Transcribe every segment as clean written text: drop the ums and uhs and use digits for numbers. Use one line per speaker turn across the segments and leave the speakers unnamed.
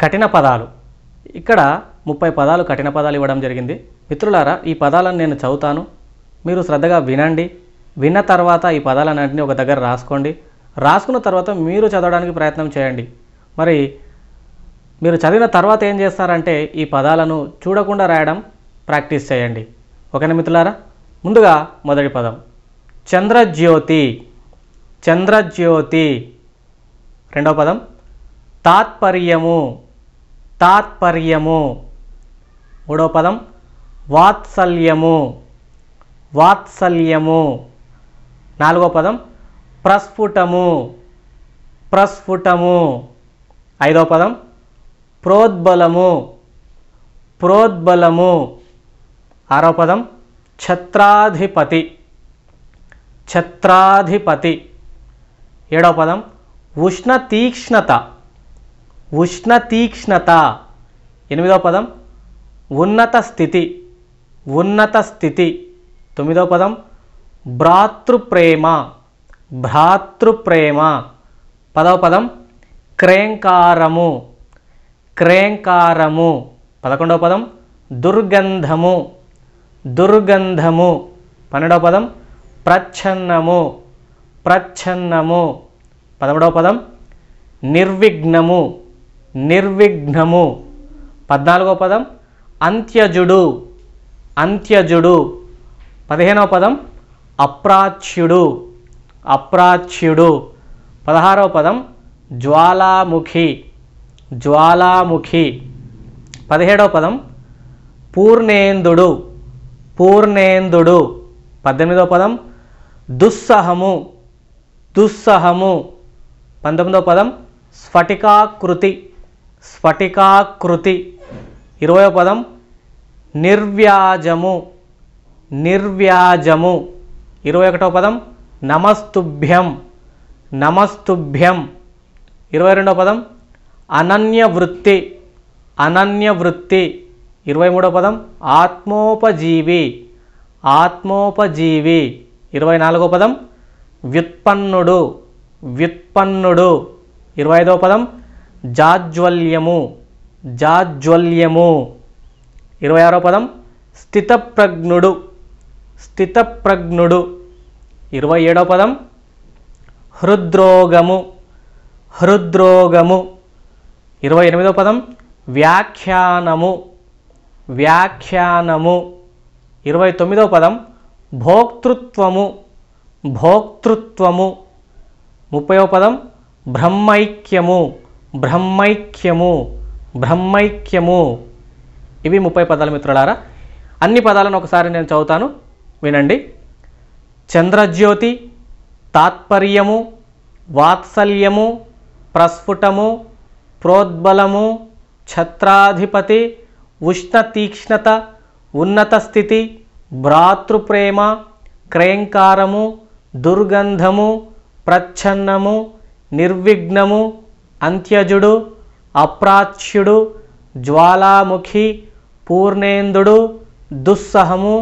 కఠిన పదాలు. ఇక్కడ 30 పదాలు కఠిన పదాలు ఇవ్వడం జరిగింది. మిత్రులారా, ఈ పదాలను నేను చదువుతాను, మీరు శ్రద్ధగా వినండి. విన్న తర్వాత ఈ పదాలన్నింటినీ ఒక దగ్గర రాసుకోండి. రాసుకున్న తర్వాత మీరు చదవడానికి ప్రయత్నం చేయండి. మరి మీరు చదివిన తర్వాత ఏం చేస్తారంటే ఈ పదాలను చూడకుండా రాయడం ప్రాక్టీస్ చేయండి. ఓకేనా మిత్రులారా? ముందుగా మొదటి పదం చంద్రజ్యోతి. చంద్రజ్యోతి. రెండవ పదం తాత్పర్యము. తాత్పర్యము. మూడవ పదం వాత్సల్యము. వాత్సల్యము. నాలుగవ పదం ప్రస్ఫుటము. ప్రస్ఫుటము. ఐదవ పదం ప్రోద్బలము. ప్రోద్బలము. ఆరవ పదం ఛత్రాధిపతి. ఛత్రాధిపతి. ఏడవ పదం ఉష్ణ తీక్ష్ణత. ఉష్ణ తీక్ష్ణత. ఎనిమిదవ పదం ఉన్నత స్థితి. ఉన్నత స్థితి. తొమ్మిదవ పదం భ్రాతృప్రేమ. భ్రాతృప్రేమ. పదవ పదం క్రేంకారము. క్రేంకారము. 11వ పదం దుర్గంధము. దుర్గంధము. 12వ పదం ప్రచ్ఛన్నము. ప్రచ్ఛన్నము. 13వ పదం నిర్విఘ్నము. నిర్విఘ్నము. 14వ పదం అంత్యజుడు. అంత్యజుడు. 15వ పదం అప్రాచ్యుడు. అప్రాచ్యుడు. 16వ పదం జ్వాలాముఖి. జ్వాలాముఖి. 17వ పదం పూర్ణేందుడు. పూర్ణేందుడు. 18వ పదం దుస్సహము. దుస్సహము. 19వ పదం స్ఫటికాకృతి. స్ఫటికాకృతి. 20వ పదం నిర్వ్యాజము. నిర్వ్యాజము. 21వ పదం నమస్తుభ్యం. నమస్తుభ్యం. 22వ పదం అనన్యవృత్తి. అనన్యవృత్తి. 23వ పదం ఆత్మోపజీవి. ఆత్మోపజీవి. 24వ పదం వ్యుత్పన్నుడు. వ్యుత్పన్నుడు. 25వ పదం జాజ్వల్యము. జాజ్వల్యము. 26వ పదం స్థితప్రజ్ఞుడు. స్థితప్రజ్ఞుడు. 27వ పదం హృద్రోగము. హృద్రోగము. 28వ పదం వ్యాఖ్యానము. వ్యాఖ్యానము. 29వ పదం భోక్తృత్వము. భోక్తృత్వము. 30వ పదం బ్రహ్మైక్యము. బ్రహ్మైక్యము. బ్రహ్మైక్యము. ఇవి 30 పదాలు మిత్రులారా. అన్ని పదాలను ఒకసారి నేను చదువుతాను, వినండి. చంద్రజ్యోతి, తాత్పర్యము, వాత్సల్యము, ప్రస్ఫుటము, ప్రోద్బలము, ఛత్రాధిపతి, ఉష్ణ తీక్ష్ణత, ఉన్నత స్థితి, భ్రాతృప్రేమ, క్రేంకారము, దుర్గంధము, ప్రచ్ఛన్నము, నిర్విఘ్నము, అంత్యజుడు, అప్రాచ్యుడు, జ్వాలాముఖి, పూర్ణేందుడు, దుస్సహము,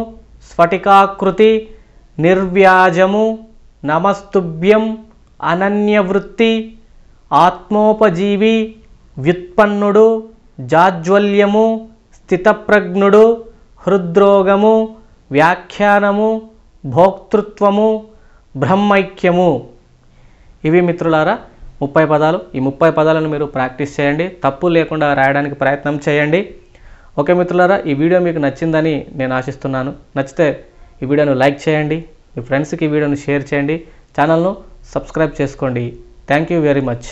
స్ఫటికాకృతి, నిర్వ్యాజము, నమస్తుభ్యం, అనన్యవృత్తి, ఆత్మోపజీవి, వ్యుత్పన్నుడు, జాజ్వల్యము, స్థితప్రజ్ఞుడు, హృద్రోగము, వ్యాఖ్యానము, భోక్తృత్వము, బ్రహ్మైక్యము. ఇవి మిత్రులారా 30 పదాలు. ఈ 30 పదాలను మీరు ప్రాక్టీస్ చేయండి, తప్పు లేకుండా రాయడానికి ప్రయత్నం చేయండి. ఓకే మిత్రులారా, ఈ వీడియో మీకు నచ్చిందని నేను ఆశిస్తున్నాను. నచ్చితే ఈ వీడియోను లైక్ చేయండి, మీ ఫ్రెండ్స్కి ఈ వీడియోను షేర్ చేయండి, ఛానల్ను సబ్స్క్రైబ్ చేసుకోండి. Thank you very much.